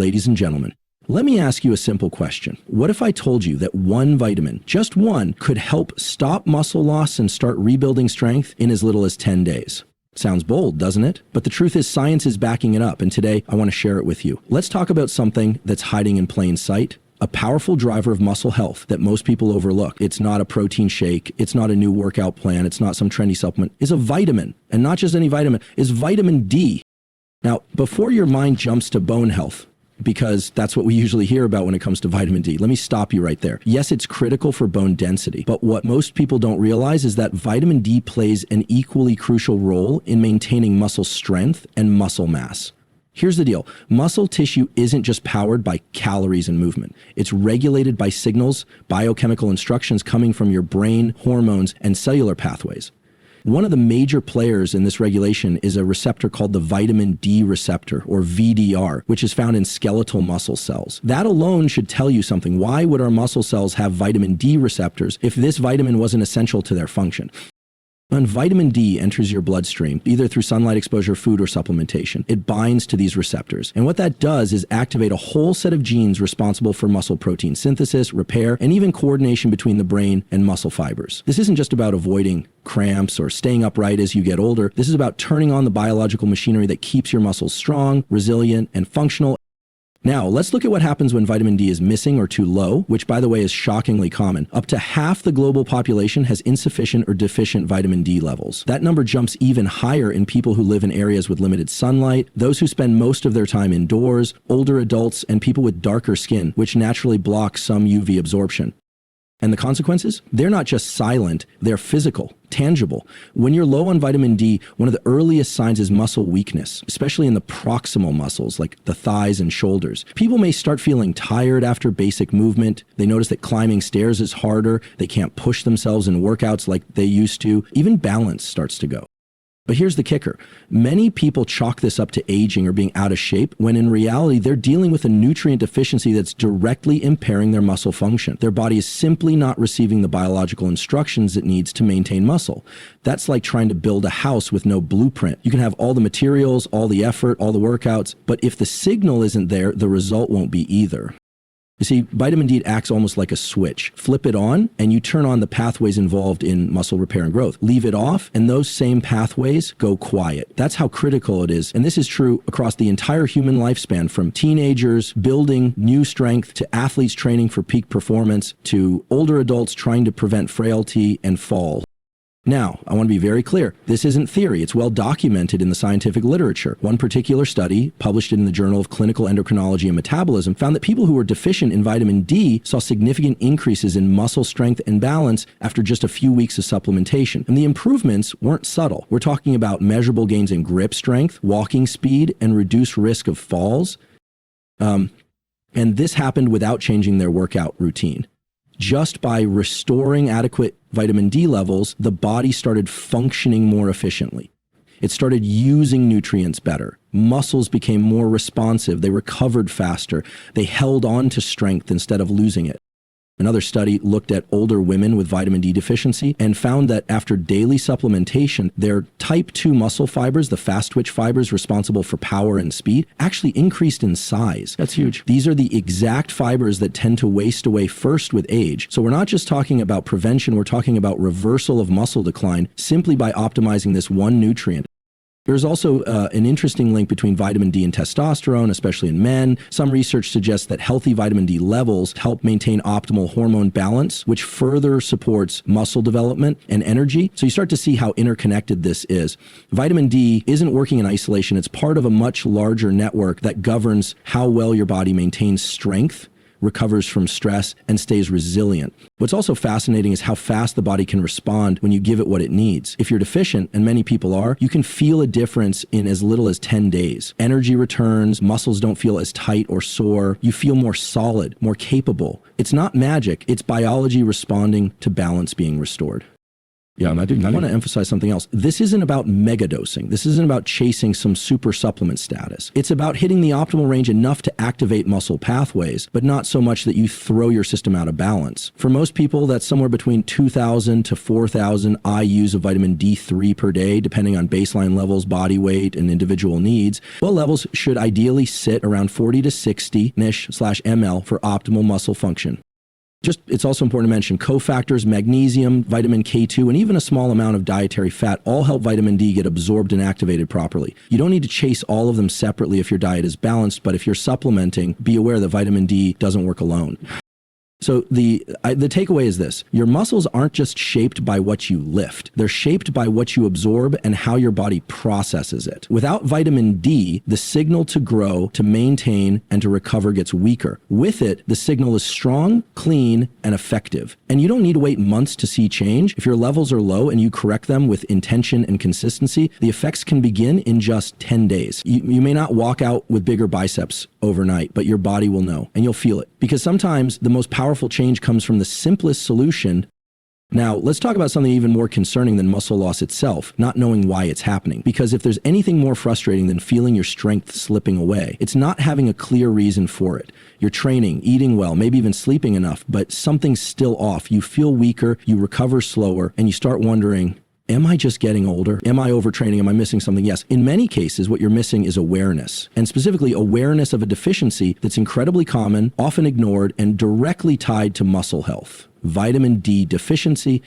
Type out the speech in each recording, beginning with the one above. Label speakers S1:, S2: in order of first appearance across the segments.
S1: Ladies and gentlemen, let me ask you a simple question. What if I told you that one vitamin, just one, could help stop muscle loss and start rebuilding strength in as little as 10 days? Sounds bold, doesn't it? But the truth is science is backing it up, and today I want to share it with you. Let's talk about something that's hiding in plain sight. A powerful driver of muscle health that most people overlook. It's not a protein shake. It's not a new workout plan. It's not some trendy supplement. It's a vitamin, and not just any vitamin. It's vitamin D. Now, before your mind jumps to bone health, because that's what we usually hear about when it comes to vitamin D. Let me stop you right there. Yes, it's critical for bone density, but what most people don't realize is that vitamin D plays an equally crucial role in maintaining muscle strength and muscle mass. Here's the deal. Muscle tissue isn't just powered by calories and movement. It's regulated by signals, biochemical instructions coming from your brain, hormones, and cellular pathways. One of the major players in this regulation is a receptor called the vitamin D receptor, or VDR, which is found in skeletal muscle cells. That alone should tell you something. Why would our muscle cells have vitamin D receptors if this vitamin wasn't essential to their function? When vitamin D enters your bloodstream, either through sunlight exposure, food, or supplementation, it binds to these receptors. And what that does is activate a whole set of genes responsible for muscle protein synthesis, repair, and even coordination between the brain and muscle fibers. This isn't just about avoiding cramps or staying upright as you get older. This is about turning on the biological machinery that keeps your muscles strong, resilient, and functional. Now, let's look at what happens when vitamin D is missing or too low, which, by the way, is shockingly common. Up to half the global population has insufficient or deficient vitamin D levels. That number jumps even higher in people who live in areas with limited sunlight, those who spend most of their time indoors, older adults, and people with darker skin, which naturally blocks some UV absorption. And the consequences? They're not just silent, they're physical, tangible. When you're low on vitamin D, one of the earliest signs is muscle weakness, especially in the proximal muscles like the thighs and shoulders. People may start feeling tired after basic movement. They notice that climbing stairs is harder. They can't push themselves in workouts like they used to. Even balance starts to go. But here's the kicker. Many people chalk this up to aging or being out of shape, when in reality, they're dealing with a nutrient deficiency that's directly impairing their muscle function. Their body is simply not receiving the biological instructions it needs to maintain muscle. That's like trying to build a house with no blueprint. You can have all the materials, all the effort, all the workouts, but if the signal isn't there, the result won't be either. You see, vitamin D acts almost like a switch. Flip it on, and you turn on the pathways involved in muscle repair and growth. Leave it off, and those same pathways go quiet. That's how critical it is. And this is true across the entire human lifespan, from teenagers building new strength, to athletes training for peak performance, to older adults trying to prevent frailty and fall. Now, I want to be very clear. This isn't theory. It's well documented in the scientific literature. One particular study, published in the Journal of Clinical Endocrinology and Metabolism, found that people who were deficient in vitamin D saw significant increases in muscle strength and balance after just a few weeks of supplementation. And the improvements weren't subtle. We're talking about measurable gains in grip strength, walking speed, and reduced risk of falls. And this happened without changing their workout routine. Just by restoring adequate vitamin D levels, the body started functioning more efficiently. It started using nutrients better. Muscles became more responsive. They recovered faster. They held on to strength instead of losing it. Another study looked at older women with vitamin D deficiency and found that after daily supplementation, their type 2 muscle fibers, the fast twitch fibers responsible for power and speed, actually increased in size. That's huge. These are the exact fibers that tend to waste away first with age. So we're not just talking about prevention, we're talking about reversal of muscle decline simply by optimizing this one nutrient. There's also an interesting link between vitamin D and testosterone, especially in men. Some research suggests that healthy vitamin D levels help maintain optimal hormone balance, which further supports muscle development and energy. So you start to see how interconnected this is. Vitamin D isn't working in isolation. It's part of a much larger network that governs how well your body maintains strength, recovers from stress, and stays resilient. What's also fascinating is how fast the body can respond when you give it what it needs. If you're deficient, and many people are, you can feel a difference in as little as 10 days. Energy returns, muscles don't feel as tight or sore, you feel more solid, more capable. It's not magic, it's biology responding to balance being restored. Yeah, I want to emphasize something else. This isn't about megadosing. This isn't about chasing some super supplement status. It's about hitting the optimal range enough to activate muscle pathways, but not so much that you throw your system out of balance. For most people, that's somewhere between 2,000 to 4,000 IUs of vitamin D3 per day, depending on baseline levels, body weight, and individual needs. Well, levels should ideally sit around 40 to 60-ish/ml for optimal muscle function. It's also important to mention cofactors, magnesium, vitamin K2, and even a small amount of dietary fat all help vitamin D get absorbed and activated properly. You don't need to chase all of them separately if your diet is balanced, but if you're supplementing, be aware that vitamin D doesn't work alone. So the takeaway is this: your muscles aren't just shaped by what you lift. They're shaped by what you absorb and how your body processes it. Without vitamin D, the signal to grow, to maintain, and to recover gets weaker. With it, the signal is strong, clean, and effective. And you don't need to wait months to see change. If your levels are low and you correct them with intention and consistency, the effects can begin in just 10 days. You may not walk out with bigger biceps overnight, but your body will know and you'll feel it. Because sometimes the most powerful change comes from the simplest solution. Now, let's talk about something even more concerning than muscle loss itself, not knowing why it's happening. Because if there's anything more frustrating than feeling your strength slipping away, it's not having a clear reason for it. You're training, eating well, maybe even sleeping enough, but something's still off. You feel weaker, you recover slower, and you start wondering, am I just getting older? Am I overtraining? Am I missing something? Yes. In many cases, what you're missing is awareness, and specifically awareness of a deficiency that's incredibly common, often ignored, and directly tied to muscle health. Vitamin D deficiency.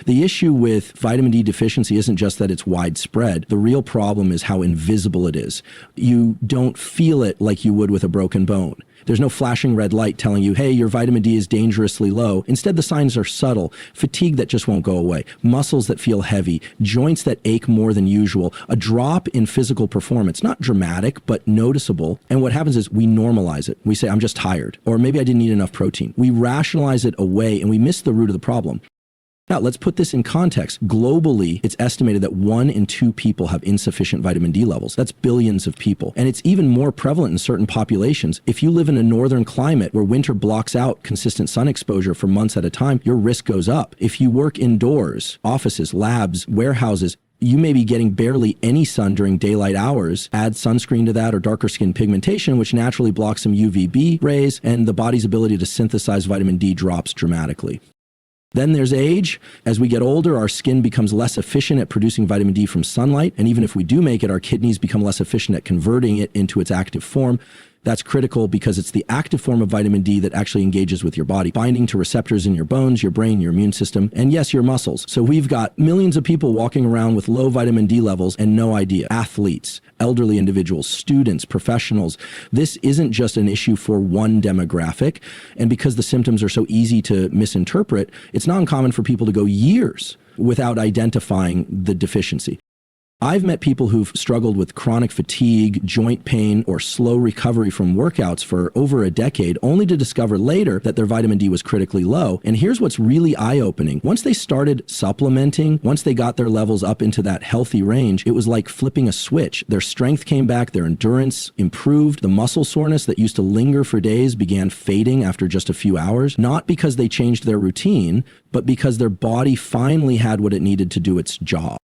S1: The issue with vitamin D deficiency isn't just that it's widespread. The real problem is how invisible it is. You don't feel it like you would with a broken bone. There's no flashing red light telling you, hey, your vitamin D is dangerously low. Instead, the signs are subtle. Fatigue that just won't go away. Muscles that feel heavy. Joints that ache more than usual. A drop in physical performance. Not dramatic, but noticeable. And what happens is we normalize it. We say, I'm just tired. Or maybe I didn't eat enough protein. We rationalize it away and we miss the root of the problem. Now, let's put this in context. Globally, it's estimated that 1 in 2 people have insufficient vitamin D levels. That's billions of people. And it's even more prevalent in certain populations. If you live in a northern climate where winter blocks out consistent sun exposure for months at a time, your risk goes up. If you work indoors, offices, labs, warehouses, you may be getting barely any sun during daylight hours. Add sunscreen to that or darker skin pigmentation, which naturally blocks some UVB rays, and the body's ability to synthesize vitamin D drops dramatically. Then there's age. As we get older, our skin becomes less efficient at producing vitamin D from sunlight. And even if we do make it, our kidneys become less efficient at converting it into its active form. That's critical because it's the active form of vitamin D that actually engages with your body, binding to receptors in your bones, your brain, your immune system, and yes, your muscles. So we've got millions of people walking around with low vitamin D levels and no idea. Athletes, elderly individuals, students, professionals. This isn't just an issue for one demographic. And because the symptoms are so easy to misinterpret, it's not uncommon for people to go years without identifying the deficiency. I've met people who've struggled with chronic fatigue, joint pain, or slow recovery from workouts for over a decade, only to discover later that their vitamin D was critically low. And here's what's really eye-opening. Once they started supplementing, once they got their levels up into that healthy range, it was like flipping a switch. Their strength came back, their endurance improved, the muscle soreness that used to linger for days began fading after just a few hours, not because they changed their routine, but because their body finally had what it needed to do its job.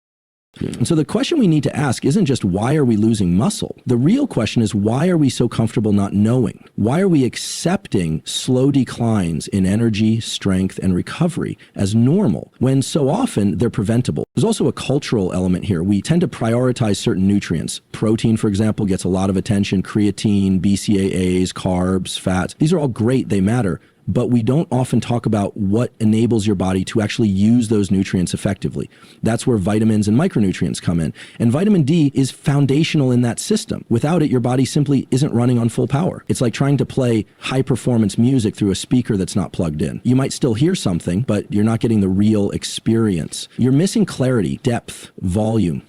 S1: And so the question we need to ask isn't just why are we losing muscle? The real question is why are we so comfortable not knowing? Why are we accepting slow declines in energy, strength, and recovery as normal when so often they're preventable? There's also a cultural element here. We tend to prioritize certain nutrients. Protein, for example, gets a lot of attention. Creatine, BCAAs, carbs, fats. These are all great. They matter. But we don't often talk about what enables your body to actually use those nutrients effectively. That's where vitamins and micronutrients come in. And vitamin D is foundational in that system. Without it, your body simply isn't running on full power. It's like trying to play high-performance music through a speaker that's not plugged in. You might still hear something, but you're not getting the real experience. You're missing clarity, depth, volume.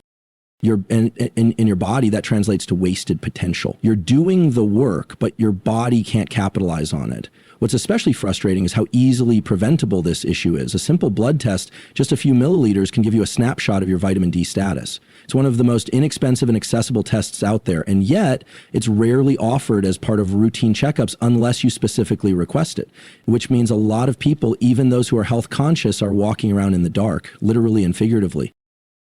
S1: In your body, that translates to wasted potential. You're doing the work, but your body can't capitalize on it. What's especially frustrating is how easily preventable this issue is. A simple blood test, just a few milliliters, can give you a snapshot of your vitamin D status. It's one of the most inexpensive and accessible tests out there, and yet it's rarely offered as part of routine checkups unless you specifically request it, which means a lot of people, even those who are health conscious, are walking around in the dark, literally and figuratively.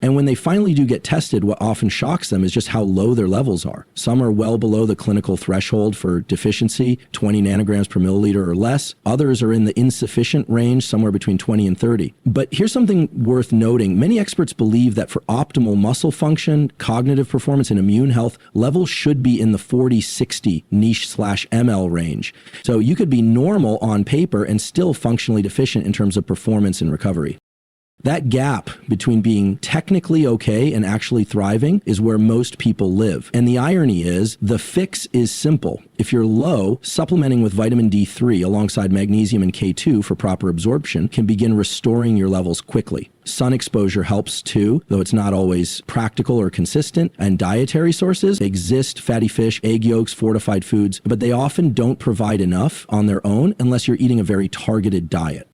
S1: And when they finally do get tested, what often shocks them is just how low their levels are. Some are well below the clinical threshold for deficiency, 20 nanograms per milliliter or less. Others are in the insufficient range, somewhere between 20 and 30. But here's something worth noting. Many experts believe that for optimal muscle function, cognitive performance, and immune health, levels should be in the 40-60 niche/ml range. So you could be normal on paper and still functionally deficient in terms of performance and recovery. That gap between being technically okay and actually thriving is where most people live. And the irony is, the fix is simple. If you're low, supplementing with vitamin D3 alongside magnesium and K2 for proper absorption can begin restoring your levels quickly. Sun exposure helps too, though it's not always practical or consistent. And dietary sources exist: fatty fish, egg yolks, fortified foods, but they often don't provide enough on their own unless you're eating a very targeted diet.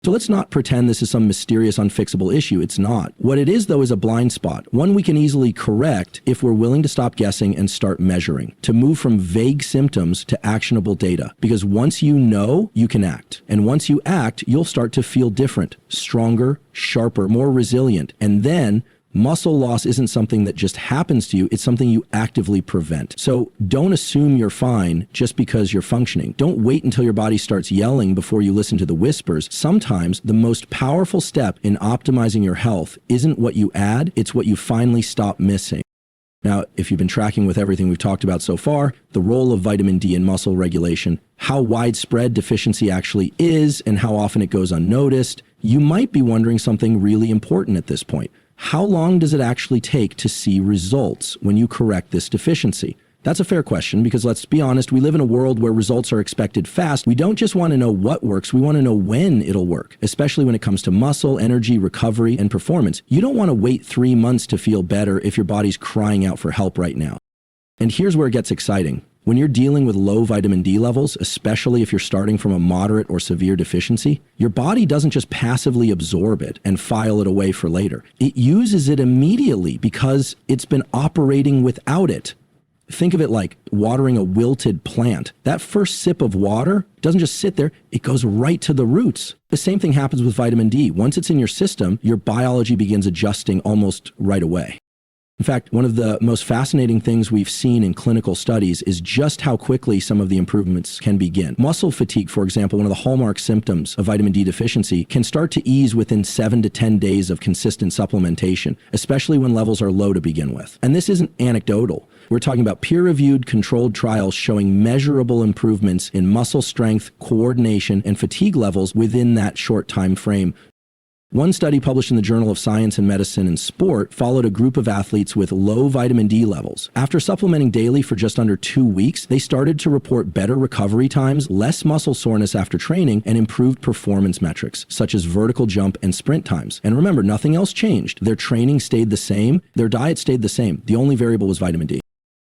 S1: So let's not pretend this is some mysterious, unfixable issue. It's not. What it is, though, is a blind spot, one we can easily correct if we're willing to stop guessing and start measuring, to move from vague symptoms to actionable data. Because once you know, you can act. And once you act, you'll start to feel different, stronger, sharper, more resilient. And then muscle loss isn't something that just happens to you, it's something you actively prevent. So don't assume you're fine just because you're functioning. Don't wait until your body starts yelling before you listen to the whispers. Sometimes the most powerful step in optimizing your health isn't what you add, it's what you finally stop missing. Now, if you've been tracking with everything we've talked about so far, the role of vitamin D in muscle regulation, how widespread deficiency actually is, and how often it goes unnoticed, you might be wondering something really important at this point. How long does it actually take to see results when you correct this deficiency? That's a fair question because, let's be honest, we live in a world where results are expected fast. We don't just want to know what works, we want to know when it'll work, especially when it comes to muscle, energy, recovery, and performance. You don't want to wait 3 months to feel better if your body's crying out for help right now. And here's where it gets exciting. When you're dealing with low vitamin D levels, especially if you're starting from a moderate or severe deficiency, your body doesn't just passively absorb it and file it away for later. It uses it immediately because it's been operating without it. Think of it like watering a wilted plant. That first sip of water doesn't just sit there, it goes right to the roots. The same thing happens with vitamin D. Once it's in your system, your biology begins adjusting almost right away. In fact, one of the most fascinating things we've seen in clinical studies is just how quickly some of the improvements can begin. Muscle fatigue, for example, one of the hallmark symptoms of vitamin D deficiency, can start to ease within 7 to 10 days of consistent supplementation, especially when levels are low to begin with. And this isn't anecdotal. We're talking about peer-reviewed controlled trials showing measurable improvements in muscle strength, coordination, and fatigue levels within that short time frame. One study published in the Journal of Science and Medicine and Sport followed a group of athletes with low vitamin D levels. After supplementing daily for just under 2 weeks, they started to report better recovery times, less muscle soreness after training, and improved performance metrics, such as vertical jump and sprint times. And remember, nothing else changed. Their training stayed the same, their diet stayed the same. The only variable was vitamin D.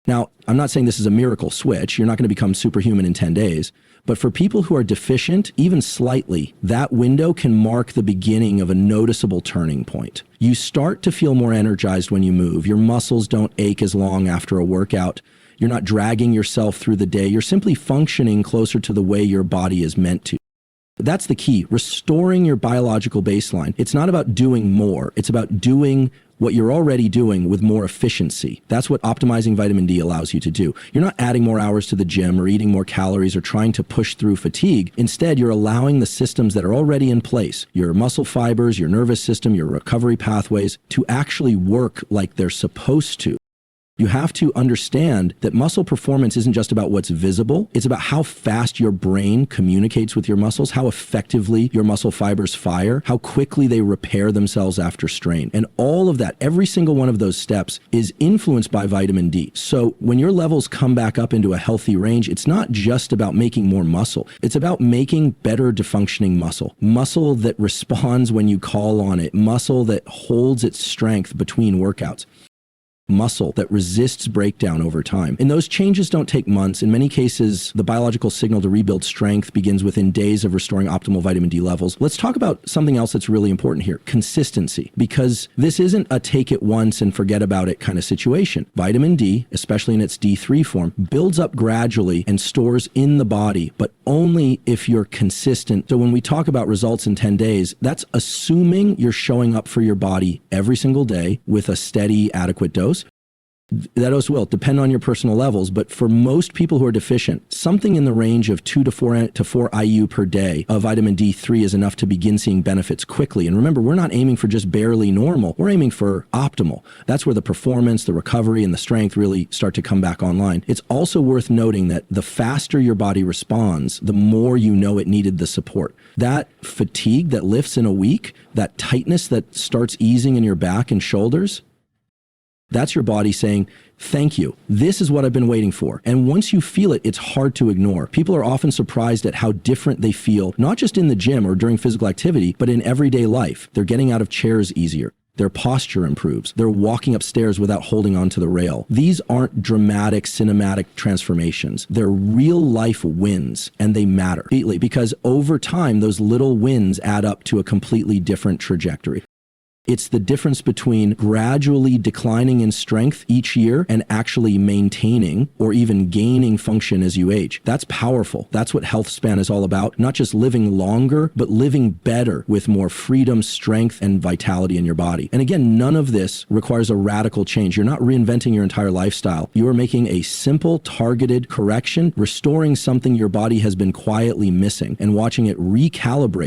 S1: Now, I'm not saying this is a miracle switch. You're not going to become superhuman in 10 days. But for people who are deficient, even slightly, that window can mark the beginning of a noticeable turning point. You start to feel more energized when you move. Your muscles don't ache as long after a workout. You're not dragging yourself through the day. You're simply functioning closer to the way your body is meant to. That's the key, restoring your biological baseline. It's not about doing more. It's about doing what you're already doing with more efficiency. That's what optimizing vitamin D allows you to do. You're not adding more hours to the gym or eating more calories or trying to push through fatigue. Instead, you're allowing the systems that are already in place, your muscle fibers, your nervous system, your recovery pathways, to actually work like they're supposed to. You have to understand that muscle performance isn't just about what's visible. It's about how fast your brain communicates with your muscles, how effectively your muscle fibers fire, how quickly they repair themselves after strain. And all of that, every single one of those steps is influenced by vitamin D. So when your levels come back up into a healthy range, it's not just about making more muscle. It's about making better defunctioning muscle. Muscle that responds when you call on it. Muscle that holds its strength between workouts. muscle that resists breakdown over time. And those changes don't take months. In many cases, the biological signal to rebuild strength begins within days of restoring optimal vitamin D levels. Let's talk about something else that's really important here, consistency, because this isn't a take it once and forget about it kind of situation. Vitamin D, especially in its D3 form, builds up gradually and stores in the body, but only if you're consistent. So when we talk about results in 10 days, that's assuming you're showing up for your body every single day with a steady, adequate dose. That dose will depend on your personal levels, but for most people who are deficient, something in the range of 2 to 4 IU per day of vitamin D3 is enough to begin seeing benefits quickly. And remember, we're not aiming for just barely normal. We're aiming for optimal. That's where the performance, the recovery, and the strength really start to come back online. It's also worth noting that the faster your body responds, the more you know it needed the support. That fatigue that lifts in a week, that tightness that starts easing in your back and shoulders, that's your body saying, thank you. This is what I've been waiting for. And once you feel it, it's hard to ignore. People are often surprised at how different they feel, not just in the gym or during physical activity, but in everyday life. They're getting out of chairs easier. Their posture improves. They're walking upstairs without holding onto the rail. These aren't dramatic, cinematic transformations. They're real life wins, and they matter because over time, those little wins add up to a completely different trajectory. It's the difference between gradually declining in strength each year and actually maintaining or even gaining function as you age. That's powerful. That's what health span is all about. Not just living longer, but living better with more freedom, strength, and vitality in your body. And again, none of this requires a radical change. You're not reinventing your entire lifestyle. You are making a simple, targeted correction, restoring something your body has been quietly missing and watching it recalibrate